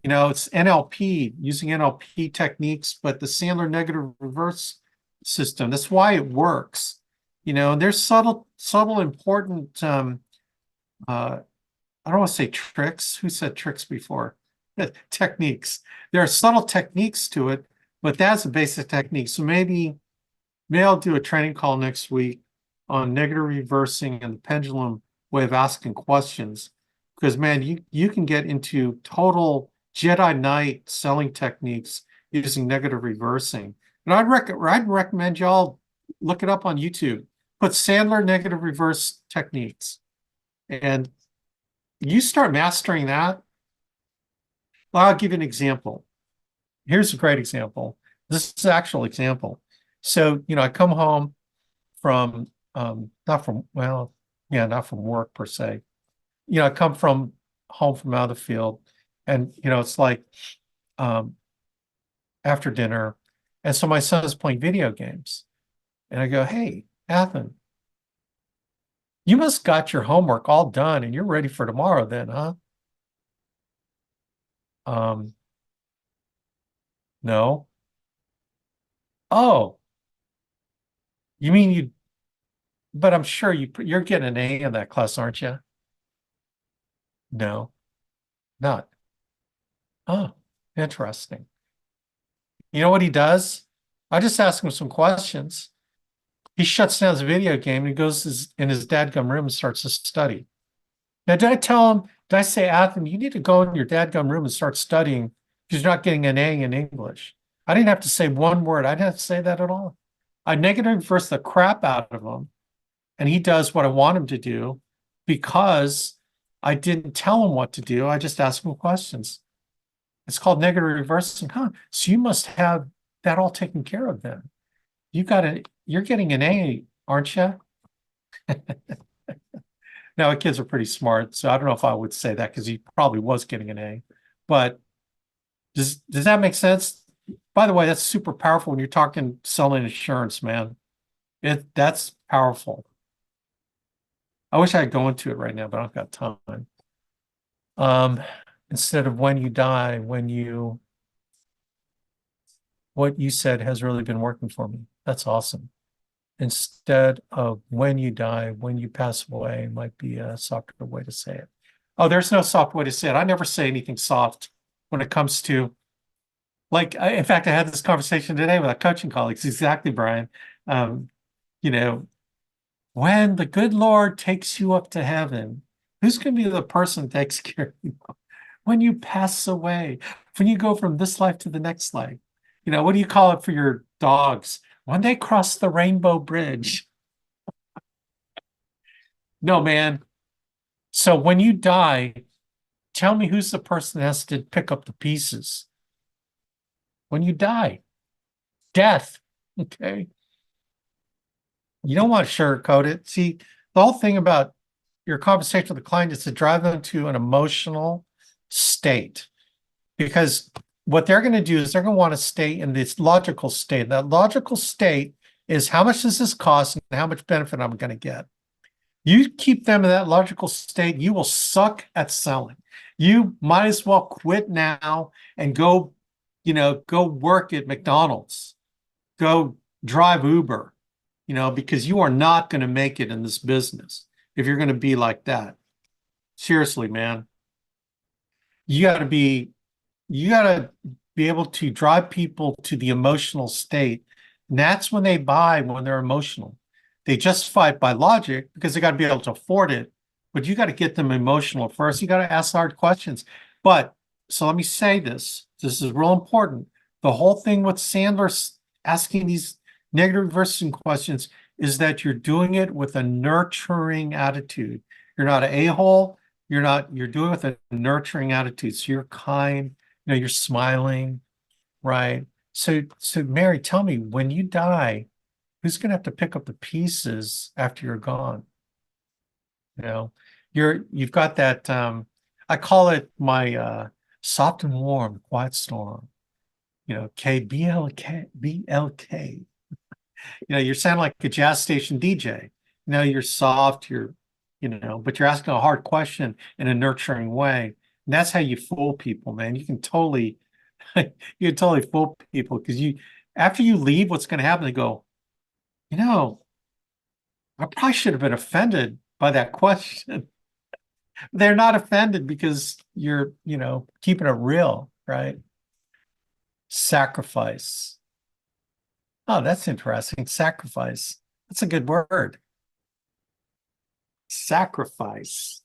Speaker 1: It's NLP, using NLP techniques, but the Sandler negative reverse system. That's why it works. And there's subtle, important I don't want to say tricks. Who said tricks before? Techniques. There are subtle techniques to it, but that's a basic technique. So maybe I'll do a training call next week on negative reversing and the pendulum way of asking questions. Because man, you can get into total Jedi Knight selling techniques using negative reversing. And I'd recommend y'all look it up on YouTube. Put Sandler negative reverse techniques. And you start mastering that. Well, I'll give you an example. Here's a great example. This is an actual example. So, I come home from, not from work per se. I come from home from out of the field, and, it's like after dinner. And so my son is playing video games. And I go, hey, Ethan, you must got your homework all done and you're ready for tomorrow then, huh? No. Oh, you mean you, but I'm sure you're getting an A in that class, aren't you? No, not. Oh, interesting. You know what he does? I just ask him some questions. He shuts down his video game and he goes in his dadgum room and starts to study. Now, did I say, Athen, you need to go in your dadgum room and start studying because you're not getting an A in English? I didn't have to say one word. I didn't have to say that at all. I negative reverse the crap out of him, and he does what I want him to do because I didn't tell him what to do. I just asked him questions. It's called negative reversing. Huh? So you must have that all taken care of then. You're getting an A, aren't you? Now, the kids are pretty smart, so I don't know if I would say that because he probably was getting an A. But does that make sense? By the way, that's super powerful when you're talking selling insurance, man. That's powerful. I wish I could go into it right now, but I don't got time. Instead of when you die, what you said has really been working for me. That's awesome. Instead of when you die, when you pass away might be a softer way to say it. Oh, there's no soft way to say it. I never say anything soft when it comes to, like, in fact, I had this conversation today with our coaching colleagues. Exactly, Brian. You know, when the good Lord takes you up to heaven, who's going to be the person that takes care of you? When you pass away, when you go from this life to the next life, what do you call it for your dogs? When they cross the rainbow bridge. No, man. So when you die, tell me who's the person that has to pick up the pieces. When you die, death. Okay. You don't want to sugarcoat it. See, the whole thing about your conversation with the client is to drive them to an emotional state. Because what they're going to do is they're going to want to stay in this logical state. That logical state is how much does this cost and how much benefit I'm going to get. You keep them in that logical state, you will suck at selling. You might as well quit now and go work at McDonald's, go drive Uber, because you are not going to make it in this business if you're going to be like that. Seriously, man. You got to be able to drive people to the emotional state. And that's when they buy, when they're emotional. They justify it by logic because they got to be able to afford it. But you got to get them emotional first. You got to ask hard questions. So let me say this. This is real important. The whole thing with Sandler asking these negative reversing questions is that you're doing it with a nurturing attitude. You're not an a-hole. You're doing it with a nurturing attitude. So you're kind, you're smiling, right? So Mary, tell me, when you die, who's going to have to pick up the pieces after you're gone? You've got that, I call it my soft and warm, quiet storm. BLK. You sound like a jazz station DJ. You're soft, but you're asking a hard question in a nurturing way. And that's how you fool people, man. You can totally fool people because after you leave, what's going to happen? They go, I probably should have been offended by that question. They're not offended because you're, keeping it real, right? Sacrifice. Oh, that's interesting. Sacrifice. That's a good word. Sacrifice.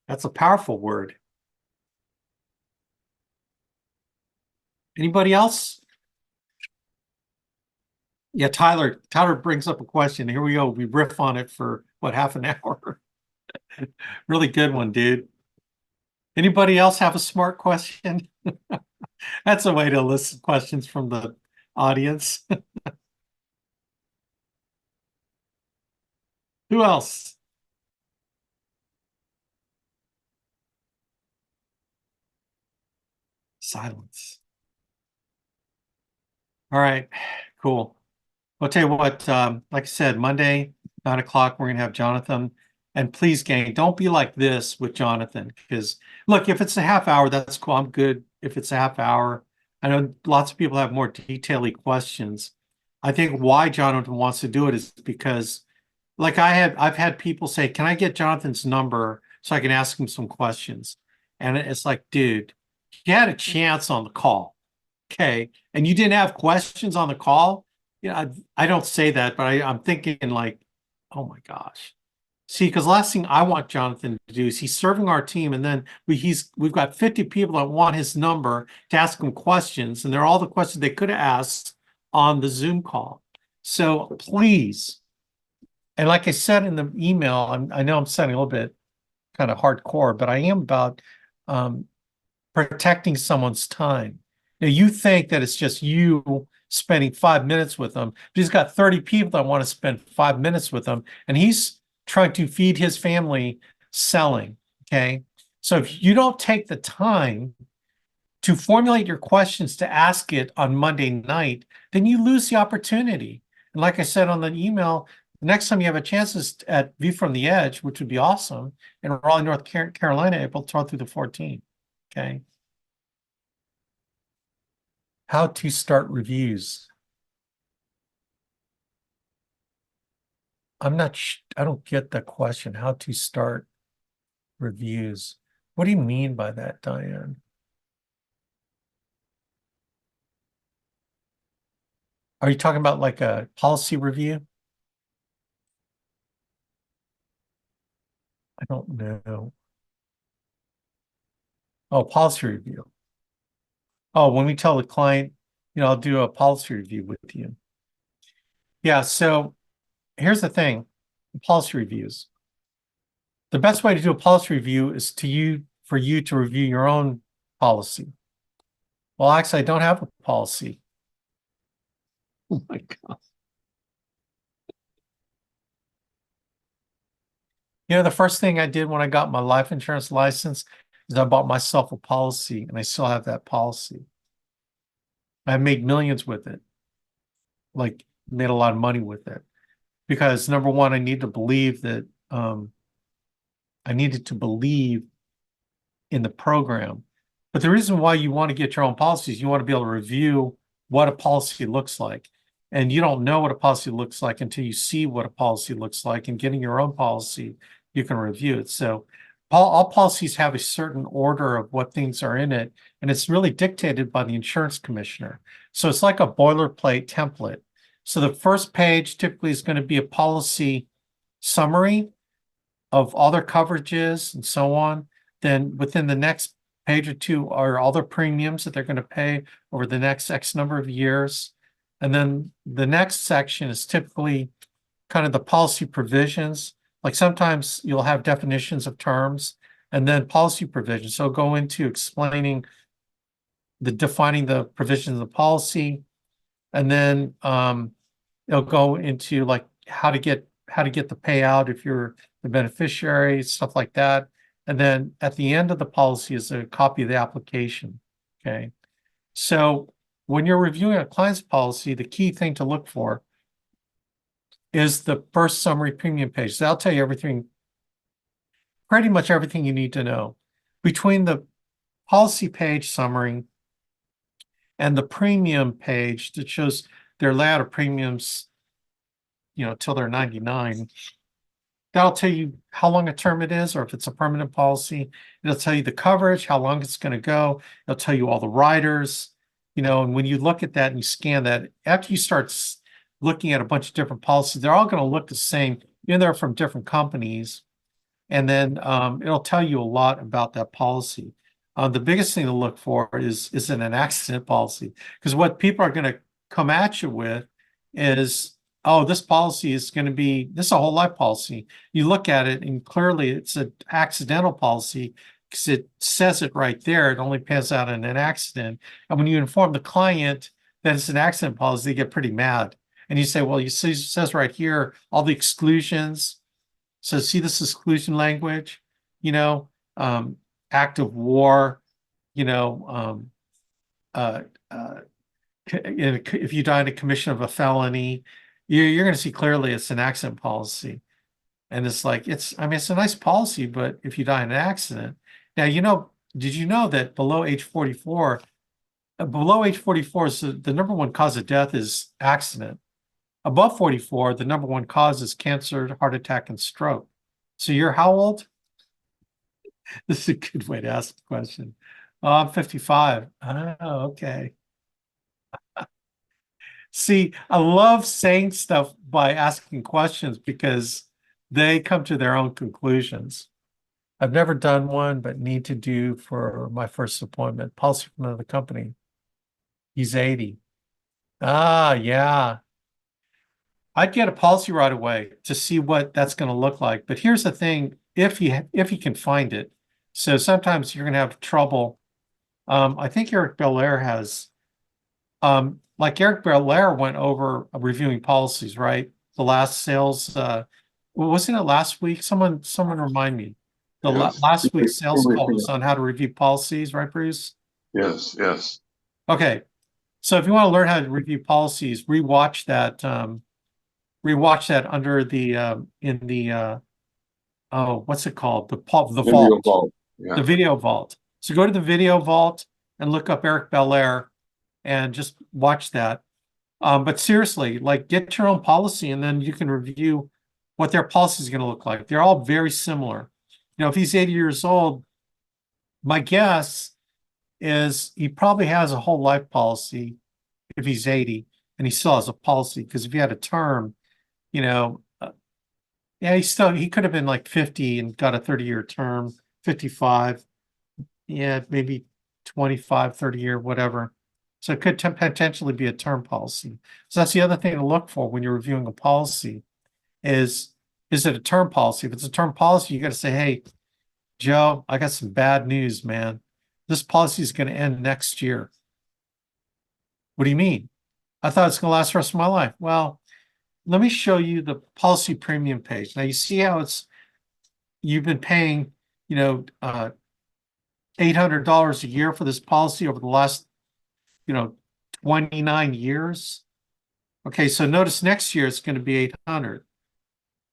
Speaker 1: That's a powerful word. Anybody else? Yeah, Tyler brings up a question. Here we go. We riff on it for half an hour. Really good one, dude. Anybody else have a smart question? That's a way to elicit questions from the audience. Who else? Silence. All right, cool. I'll tell you what, like I said, Monday, 9 o'clock, we're going to have Jonathan And please, gang, don't be like this with Jonathan. Because look, if it's a half hour, that's cool. I'm good. If it's a half hour, I know lots of people have more detailed questions. I think why Jonathan wants to do it is because, like I've had people say, "Can I get Jonathan's number so I can ask him some questions?" And it's like, dude, you had a chance on the call, okay, and you didn't have questions on the call. Yeah, I don't say that, but I'm thinking like, oh my gosh. See, because last thing I want Jonathan to do is he's serving our team, and then we've got 50 people that want his number to ask him questions, and they're all the questions they could have asked on the Zoom call. So please, and like I said in the email, I know I'm sounding a little bit kind of hardcore, but I am about protecting someone's time. Now you think that it's just you spending 5 minutes with them, but he's got 30 people that want to spend 5 minutes with him, and he's trying to feed his family selling. Okay. So if you don't take the time to formulate your questions to ask it on Monday night, then you lose the opportunity. And like I said on the email, the next time you have a chance is at View from the Edge, which would be awesome, in Raleigh, North Carolina, April 12th through the 14th. Okay. How to start reviews. I don't get the question, how to start reviews. What do you mean by that, Diane? Are you talking about like a policy review? I don't know. Oh, policy review. Oh, when we tell the client, I'll do a policy review with you. Yeah, so here's the thing, policy reviews. The best way to do a policy review is for you to review your own policy. Well, actually, I don't have a policy. Oh my God. The first thing I did when I got my life insurance license is I bought myself a policy, and I still have that policy. I made millions with it, like made a lot of money with it, because number one, I needed to believe in the program. But the reason why you want to get your own policies, you want to be able to review what a policy looks like. And you don't know what a policy looks like until you see what a policy looks like. And getting your own policy, you can review it. So all policies have a certain order of what things are in it, and it's really dictated by the insurance commissioner. So it's like a boilerplate template. So the first page typically is going to be a policy summary of all their coverages and so on. Then within the next page or two are all their premiums that they're going to pay over the next X number of years. And then the next section is typically kind of the policy provisions. Like sometimes you'll have definitions of terms and then policy provisions. So go into explaining defining the provisions of the policy. And then it'll go into like how to get the payout if you're the beneficiary, stuff like that. And then at the end of the policy is a copy of the application. Okay. So when you're reviewing a client's policy, the key thing to look for is the first summary premium page. So that'll tell you everything, pretty much everything you need to know. Between the policy page summary and the premium page that shows their layout of premiums, till they're 99, that'll tell you how long a term it is, or if it's a permanent policy. It'll tell you the coverage, how long it's going to go. It'll tell you all the riders, and when you look at that and you scan that, after you start looking at a bunch of different policies, they're all going to look the same. They're from different companies. And then it'll tell you a lot about that policy. The biggest thing to look for is it an accident policy? Because what people are going to come at you with is, oh, this policy is going to be, this is a whole life policy. You look at it and clearly it's an accidental policy because it says it right there. It only pays out in an accident. And when you inform the client that it's an accident policy, they get pretty mad. And you say, well, you see, it says right here, all the exclusions. So see this exclusion language, act of war, if you die in a commission of a felony, you're going to see clearly it's an accident policy. And it's like, I mean, it's a nice policy, but if you die in an accident, now, did you know that below age 44, is the number one cause of death is accident. Above 44, the number one cause is cancer, heart attack, and stroke. So you're how old? This is a good way to ask the question. Oh, I'm 55. Oh, okay. See, I love saying stuff by asking questions because they come to their own conclusions. I've never done one, but need to do for my first appointment. Policy from another company. He's 80. Ah, yeah. I'd get a policy right away to see what that's going to look like. But here's the thing, if you can find it. So sometimes you're going to have trouble. I think Eric Belair has, like Eric Belair went over reviewing policies, right? The last sales, wasn't it last week? Someone remind me. The
Speaker 2: Yes.
Speaker 1: last week's sales call was on how to review policies, right, Bruce?
Speaker 2: Yes, yes.
Speaker 1: Okay. So if you want to learn how to review policies, rewatch that under the in the what's it called? The
Speaker 2: Video
Speaker 1: vault.
Speaker 2: Yeah.
Speaker 1: The video vault. So go to the video vault and look up Eric Belair and just watch that. But seriously, like get your own policy and then you can review what their policy is going to look like. They're all very similar. If he's 80 years old, my guess is he probably has a whole life policy if he's 80 and he still has a policy. Because if he had a term, yeah, he could have been like 50 and got a 30-year term, 55. Yeah, maybe 25, 30-year, whatever. So it could potentially be a term policy. So that's the other thing to look for when you're reviewing a policy is it a term policy? If it's a term policy, you got to say, hey, Joe, I got some bad news, man. This policy is going to end next year. What do you mean? I thought it's going to last the rest of my life. Well, let me show you the policy premium page. Now you see how you've been paying, $800 a year for this policy over the last, 29 years. Okay, so notice next year it's going to be 800.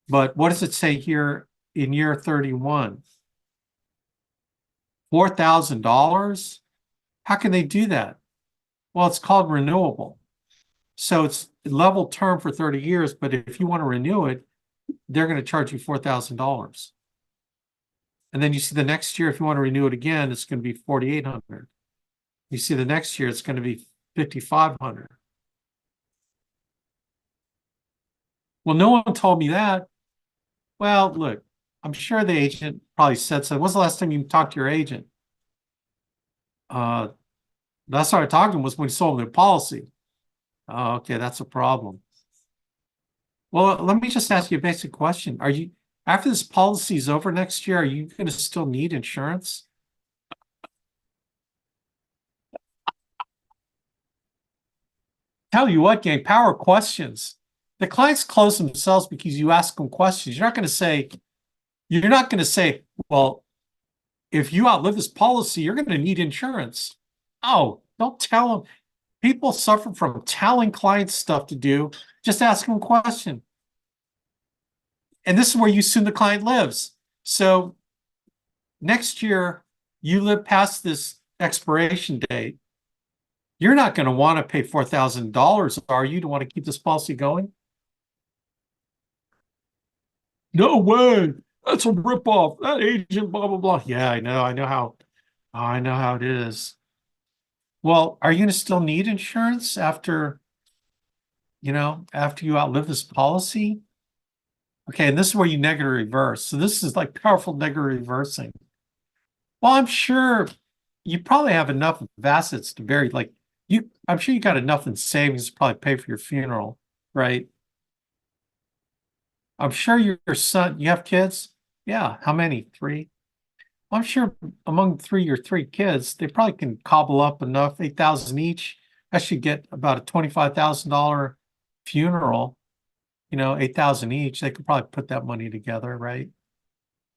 Speaker 1: But what does it say here in year 31? $4,000? How can they do that? Well, it's called renewable. So it's level term for 30 years, but if you want to renew it, they're going to charge you $4,000. And then you see the next year, if you want to renew it again, it's going to be 4,800. You see the next year, it's going to be 5,500. Well, no one told me that. Well, look, I'm sure the agent probably said so. When's the last time you talked to your agent? Last time I talked to him was when he sold their policy. Oh, okay, that's a problem. Well, let me just ask you a basic question. After this policy is over next year, are you going to still need insurance? Tell you what, gang, power questions. The clients close themselves because you ask them questions. You're not going to say, well, if you outlive this policy, you're going to need insurance. Oh, don't tell them. People suffer from telling clients stuff to do. Just ask them a question. And this is where you assume the client lives. So next year, you live past this expiration date. You're not going to want to pay $4,000, are you, to want to keep this policy going? No way. That's a ripoff. That agent, blah, blah, blah. Yeah, I know how it is. Well, are you going to still need insurance after you outlive this policy? Okay, and this is where you negative reverse. So this is like powerful negative reversing. Well, I'm sure you probably have enough assets to bury, I'm sure you got enough in savings to probably pay for your funeral, right? I'm sure your son, you have kids? Yeah, how many? 3? I'm sure among your 3 kids, they probably can cobble up enough, 8,000 each. I should get about a $25,000 funeral, 8,000 each. They could probably put that money together, right?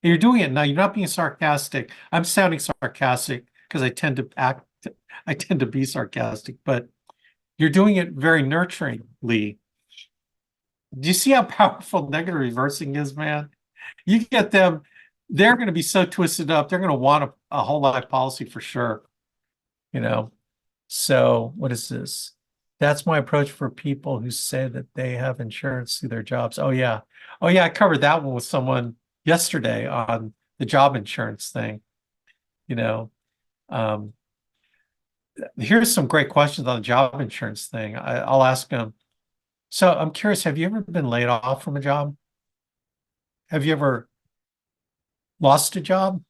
Speaker 1: And you're doing it now. You're not being sarcastic. I'm sounding sarcastic because I tend to be sarcastic, but you're doing it very nurturingly. Do you see how powerful negative reversing is, man? You get them, they're going to be so twisted up. They're going to want a whole life policy for sure. You know, so what is this? That's my approach for people who say that they have insurance through their jobs. Oh yeah. Oh yeah, I covered that one with someone yesterday on the job insurance thing. You know, um, here's some great questions on the job insurance thing. I'll ask them. So I'm curious, have you ever been laid off from a job? Have you ever lost a job?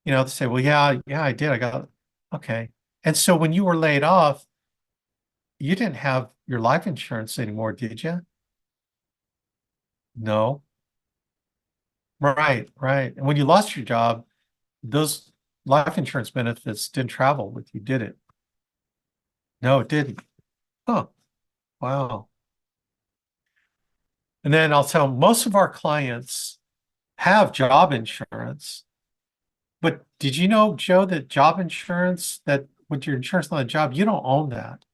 Speaker 1: You know, they say, well, yeah, I did. I got, okay. And so when you were laid off, you didn't have your life insurance anymore, did you? No. Right, right. And when you lost your job, those life insurance benefits didn't travel with you, did it? No, it didn't. Huh. Wow. And then I'll tell most of our clients have job insurance. But did you know, Joe, that job insurance, that with your insurance on the job, you don't own that.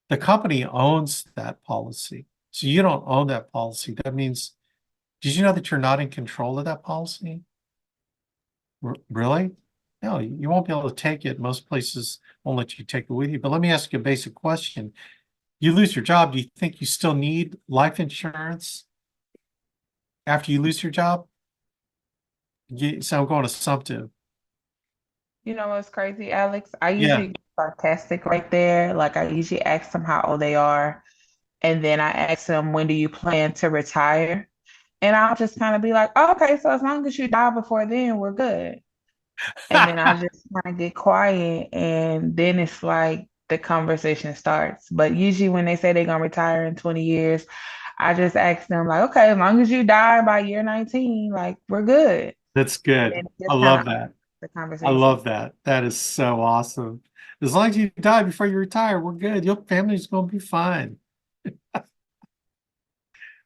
Speaker 1: The company owns that policy. So you don't own that policy. That means, did you know that you're not in control of that policy? Really? No, you won't be able to take it. Most places won't let you take it with you. But let me ask you a basic question. You lose your job, do you think you still need life insurance after you lose your job? So I'm going assumptive.
Speaker 7: You know what's crazy, Alex? I
Speaker 1: Yeah.
Speaker 7: usually get sarcastic right there. Like I usually ask them how old they are, and then I ask them, when do you plan to retire? And I'll just kind of be like, oh, okay, so as long as you die before then, we're good. And then I just kind of get quiet, and then it's like the conversation starts. But usually when they say they're gonna retire in 20 years, I just ask them like, okay, as long as you die by year 19, like we're good.
Speaker 1: That's
Speaker 7: And
Speaker 1: good.
Speaker 7: then it
Speaker 1: I
Speaker 7: just kind
Speaker 1: love
Speaker 7: of
Speaker 1: that.
Speaker 7: the
Speaker 1: I
Speaker 7: conversation.
Speaker 1: love that. That is so awesome. As long as you die before you retire, we're good. Your family's going to be fine.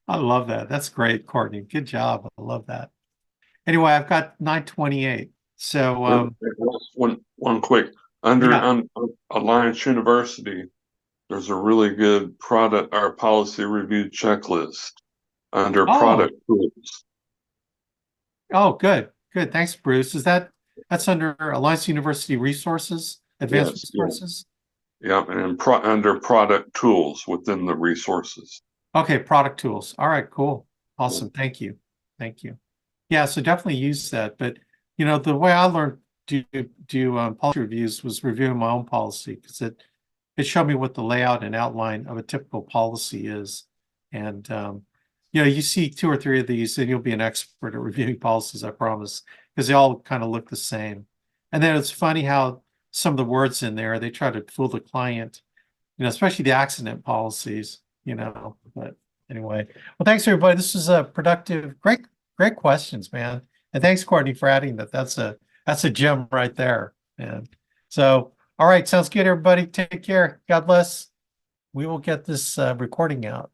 Speaker 1: I love that. That's great, Courtney. Good job. I love that. Anyway, I've got 928. So,
Speaker 2: One quick under
Speaker 1: yeah.
Speaker 2: Alliance University, there's a really good product or policy review checklist under
Speaker 1: Oh,
Speaker 2: product tools.
Speaker 1: oh, good. Good. Thanks, Bruce. That's under Alliance University Resources, Advanced
Speaker 2: Yes, yeah,
Speaker 1: Resources?
Speaker 2: yeah, and under product tools within the resources.
Speaker 1: Okay, product tools. All right, cool. Awesome. Thank you. Thank you. Yeah, so definitely use that. But you know, the way I learned to do policy reviews was reviewing my own policy because it showed me what the layout and outline of a typical policy is. And you know, you see two or three of these, and you'll be an expert at reviewing policies, I promise, because they all kind of look the same. And then it's funny how some of the words in there, they try to fool the client, you know, especially the accident policies, you know. But anyway, well, thanks everybody. This was a productive, great questions, man. And thanks, Courtney, for adding that. That's a gem right there, man. So, all right, sounds good, everybody. Take care. God bless. We will get this recording out.